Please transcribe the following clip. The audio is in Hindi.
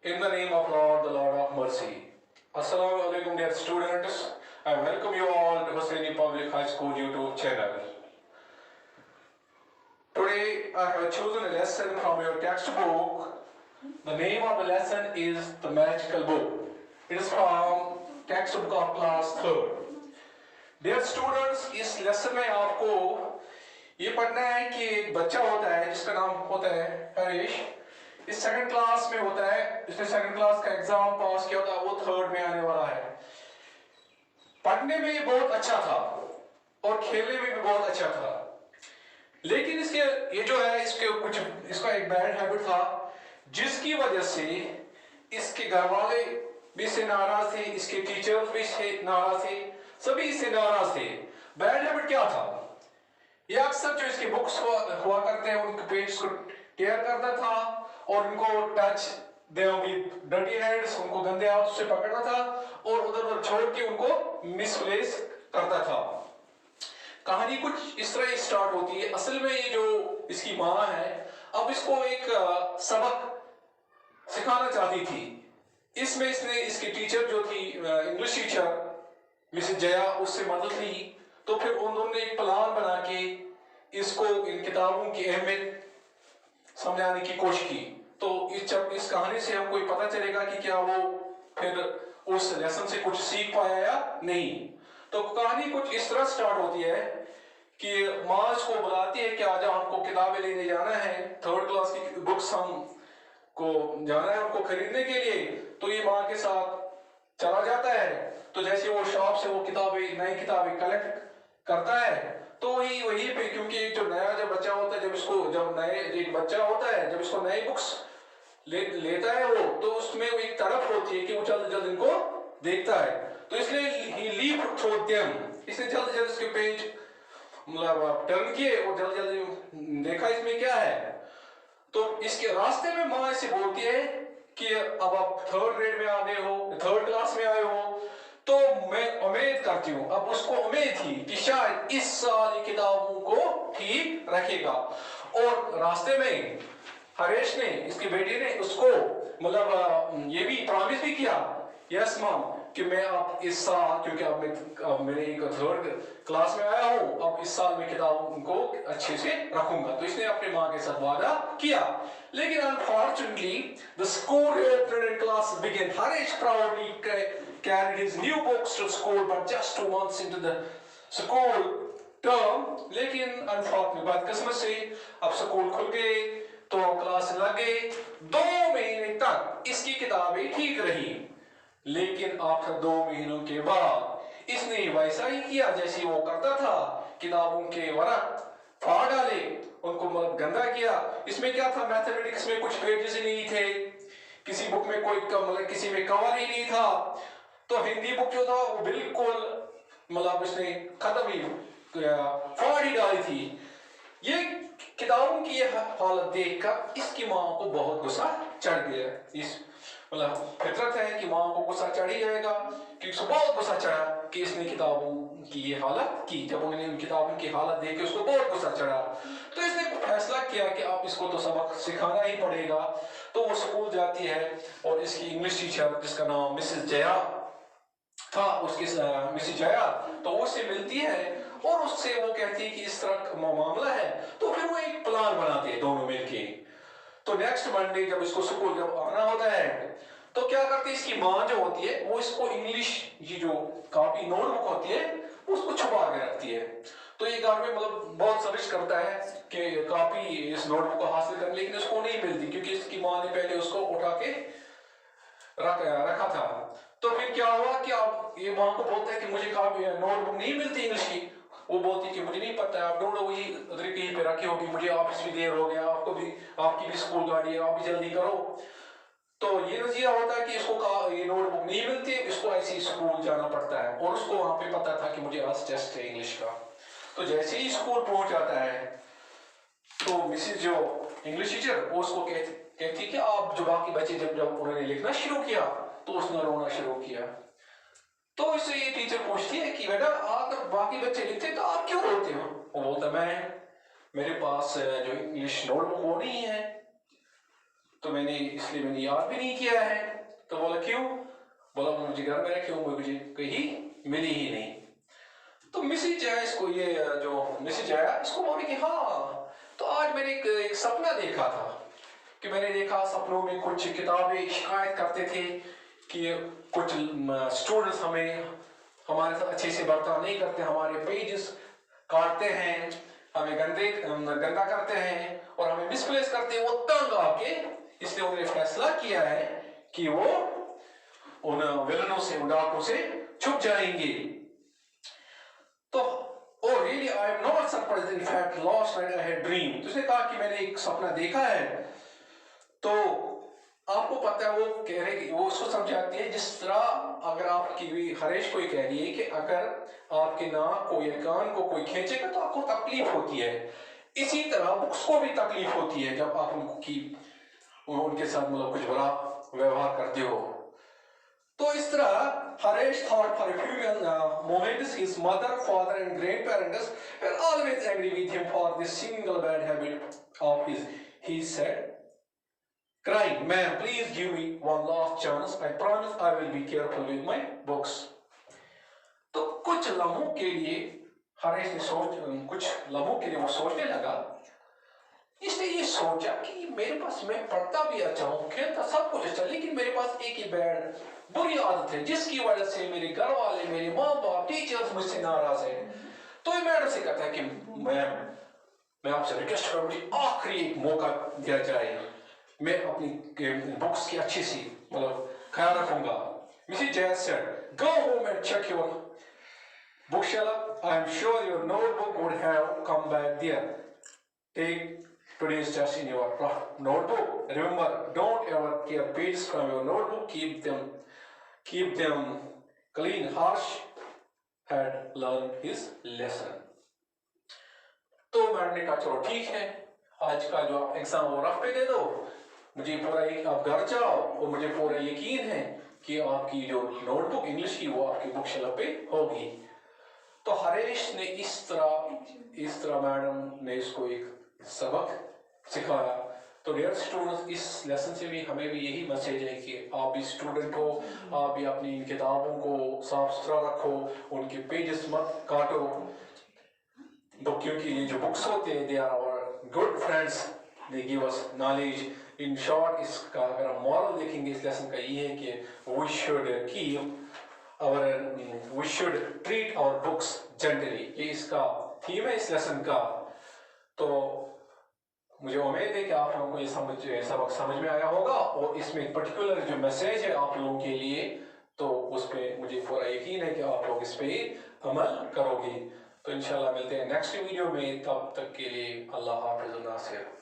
In the name of Lord, the Lord of mercy. Assalamu alaikum dear students. I welcome you all to Hussaini Public High School YouTube channel. Today I have chosen a lesson from your textbook. The name of the lesson is The Magical Book. It is from textbook of class 3rd. Dear students, इस लेसन में आपको ये पढ़ना है कि एक बच्चा होता है जिसका नाम होता है हरीश. इस सेकंड क्लास में होता है, इसने सेकंड क्लास का एग्जाम पास किया था, वो थर्ड में आने वाला है. पढ़ने में ये बहुत अच्छा था और खेलने में भी बहुत अच्छा था, लेकिन इसके ये जो है इसके कुछ इसका एक बैड हैबिट था जिसकी वजह से इसके घर वाले भी इससे नाराज थे, इसके टीचर्स भी इससे नाराज थे, सभी इससे नाराज थे. बैड हैबिट क्या था? ये अक्सर जो इसके बुक्स हुआ करते हैं उनके पेज को टेयर करता था और उनको टच विद डर्टी हैंड्स, उनको गंदे हाथों से पकड़ता था और उधर उधर छोड़ के उनको मिसप्लेस करता था. कहानी कुछ इस तरह स्टार्ट होती है. असल में ये जो इसकी माँ है अब इसको एक सबक सिखाना चाहती थी. इसमें इसने इसकी टीचर जो थी इंग्लिश टीचर मिसेस जया, उससे मदद ली. तो फिर उन्होंने एक प्लान बना के इसको इन किताबों की अहमियत समझाने की कोशिश की. तो इस कहानी से हमको पता चलेगा कि क्या वो फिर उस लेसन से कुछ सीख पाया या नहीं. तो कहानी कुछ इस तरह स्टार्ट होती है कि माँ इसको बुलाती है कि आज हमको किताबें लेने जाना है, थर्ड क्लास की बुक्स हम को जाना है हमको खरीदने के लिए. तो ये माँ के साथ चला जाता है. तो जैसे वो शॉप से वो किताबें, नई किताबें कलेक्ट करता है, तो वही पे, क्योंकि जो नया जब बच्चा होता है, जब नए एक बच्चा होता है, जब इसको नई बुक्स लेता है वो, तो उसमें वो एक तरफ होती है कि वो जल्द जल्द इनको देखता है. तो इसलिए इसने जल्द जल्द इसके पेज मतलब टर्न किए और जल्द जल्द देखा इसमें क्या है. तो इसके रास्ते में माँ इसे बोलती है कि अब आप थर्ड ग्रेड में आ गए हो, थर्ड क्लास में आए हो, तो मैं उम्मीद करती हूँ, अब उसको उम्मीद थी कि शायद इस साल ये किताबों को ठीक रखेगा. और रास्ते में हरेश ने, इसकी बेटी ने उसको मतलब ये भी प्रॉमिस भी किया, यस मॉम, कि मैं अब इस साल, क्योंकि अब मैंने एक थर्ड क्लास में आया हूँ, अब इस साल मैं किताबों को अच्छे से रखूंगा. तो इसने अपने माँ के साथ वादा किया. लेकिन unfortunately the school reopened and classes began. Harish proudly carried his new books to school, but just 2 months into the school term, लेकिन अनफॉर्चुनेटली बदकिस्मत से अब स्कूल खुल गए तो क्लास लग गए. 2 महीने तक इसकी किताबें ठीक रही, लेकिन आफ्टर 2 महीनों के बाद इसने वैसा ही किया जैसे वो करता था. किताबों के वरक फाड़ डाले, उनको गंदा किया. इसमें क्या था, मैथमेटिक्स में कुछ पेजेस ही नहीं थे, किसी बुक में कोई मतलब किसी में कवर ही नहीं था. तो हिंदी बुक जो था वो बिल्कुल मतलब इसने खत्म ही फाड़ ही डाली थी. ये किताबों की ये हालत देखकर इसकी माँ को बहुत गुस्सा चढ़ गया. इस मतलब फितरत है कि माँ को गुस्सा चढ़ ही जाएगा, कि उसको बहुत गुस्सा चढ़ा कि इसने किताबों की ये हालत की. जब उन्होंने उन किताबों की हालत देख के उसको बहुत गुस्सा चढ़ा, तो इसने फैसला किया कि आप इसको तो सबक सिखाना ही पड़ेगा. तो वो स्कूल जाती है और इसकी इंग्लिश टीचर जिसका नाम मिसेस जया था, उसकी मिसेस जया, तो उससे मिलती है और उससे वो कहती है कि इस तरह मामला है. तो फिर वो एक प्लान बनाते हैं दोनों मिलके. तो नेक्स्ट मंडे जब इसको स्कूल जब आना होता है, तो क्या करती है इसकी माँ जो होती है वो इसको इंग्लिश की जो कॉपी नोटबुक होती है उसको छुपा के रखती है. तो ये घर में मतलब बहुत सर्च करता है कि कॉपी इस नोटबुक को हासिल कर, लेकिन उसको नहीं मिलती क्योंकि इसकी माँ ने पहले उसको उठा के रखा था. तो फिर क्या हुआ कि अब ये माँ को बोलता है कि मुझे कॉपी नोटबुक नहीं मिलती इंग्लिश की. वो बोलती है कि मुझे नहीं पता है, आप ढूंढो, वही उधर कहीं पे रखी होगी, मुझे ऑफिस भी देर हो गया, आपको भी, आपकी भी स्कूल गाड़ी है, आप भी जल्दी करो. तो ये नतीजा होता है कि इसको ये नोटबुक नहीं मिलती, इसको ऐसे ही स्कूल जाना पड़ता है. और उसको वहां पे पता था कि मुझे आज टेस्ट है इंग्लिश का. तो जैसे ही स्कूल पहुंच जाता है तो मिसेज जो इंग्लिश टीचर वो उसको कहती कि आप जो बाकी बच्चे जब उन्होंने लिखना शुरू किया तो उसने रोना शुरू किया. तो इससे ये टीचर पूछती है कि बेटा अगर बाकी बच्चे लिखते तो आप क्यों रोते हो? वो बोलता मेरे पास जो इंग्लिश नोटबुक वो नहीं है. तो इसलिए मैंने याद भी नहीं किया है। तो बोला क्यों? बोला मुझे घर में रखे, मुझे कहीं मिली ही नहीं। तो मिसेज आया इसको, ये जो मिसेज आया इसको बोले कि हाँ, तो आज मैंने एक सपना देखा था कि मैंने देखा सपनों में कुछ किताबें शिकायत करते थे कि कुछ स्टूडेंट्स हमारे साथ अच्छे से बर्ताव नहीं करते, हमारे पेजेस काटते हैं, हमें गंदा करते हैं और हमें मिसप्लेस करते हैं। वो तंग आके इसलिए उन्होंने फैसला किया है कि वो उन विलनों से, उन डाकुओं से छुप जाएंगे। तो oh really I am not surprised, in fact last night I had dream। तो उसने कहा कि मैंने एक सपना देखा है। तो आपको पता है वो कह रहे कि वो उसको समझाती है जिस तरह अगर आपकी भी हरेश को ही कह रही है कि अगर आपके नाक को या कान को कोई खींचेगा तो आपको तकलीफ होती है, इसी तरह बुक्स को भी तकलीफ होती है जब आप उनके साथ मतलब कुछ बुरा व्यवहार करते हो। तो इस तरह Harish thought for a few moments his mother, father and grandparents were always angry with him for this single bad habit of his. He said, crying, "Ma'am, please give me one last chance. I promise I will be careful with my books." तो कुछ लम्हों के लिए हरेश ने कुछ लम्हों के लिए वो सोचने लगा। इसने ये सोचा कि मेरे पास, मैं पढ़ता भी अच्छा हूँ, खेलता सब कुछ अच्छा, लेकिन मेरे पास एक ही बैड बुरी आदत है जिसकी वजह से मेरे घर वाले, मेरे माँ बाप, टीचर्स मुझसे नाराज हैं। तो ये मैडम से कहता है कि मैं आपसे रिक्वेस्ट करूँ, मुझे आखिरी एक मौका दिया जाए, मैं अपनी बुक्स की अच्छी सी मतलब ख्याल रखूंगा। Mrs. Jayas said, "Go home and check your bookshelf. I am sure your notebook would have come back there. Take today's test in your notebook. Remember, don't ever tear pages from your notebook. Keep them clean." Harsh had learned his lesson. तो मैडम ने कहा चलो ठीक है, आज का जो एग्जाम वो रफ पे दे दो, मुझे पूरा आप घर जाओ और मुझे पूरा यकीन है कि आपकी जो नोटबुक इंग्लिश की वो आपकी बुक शेल्फ पे होगी। तो हरेश ने इस तरह मैडम ने इसको एक सबक सिखाया। तो डियर स्टूडेंट्स, इस लेसन से भी हमें भी यही मैसेज है कि आप भी स्टूडेंट हो, आप भी अपनी किताबों को साफ सुथरा रखो, उनके पेजेस मत काटो, क्योंकि ये जो बुक्स होते हैं they are our good friends, they give us knowledge. In short, इसका अगर हम मॉरल देखेंगे इस लेसन का ये है कि we should treat our books gently. ये इसका थीम है इस लेसन का। तो मुझे उम्मीद है कि आप लोगों को ये सबक समझ में आया होगा और इसमें एक पर्टिकुलर जो मैसेज है आप लोगों के लिए, तो उस पर मुझे पूरा यकीन है कि आप लोग इस पर अमल करोगे। तो इंशाल्लाह मिलते हैं नेक्स्ट वीडियो में, तब तक के लिए अल्लाह हाफ़िज़।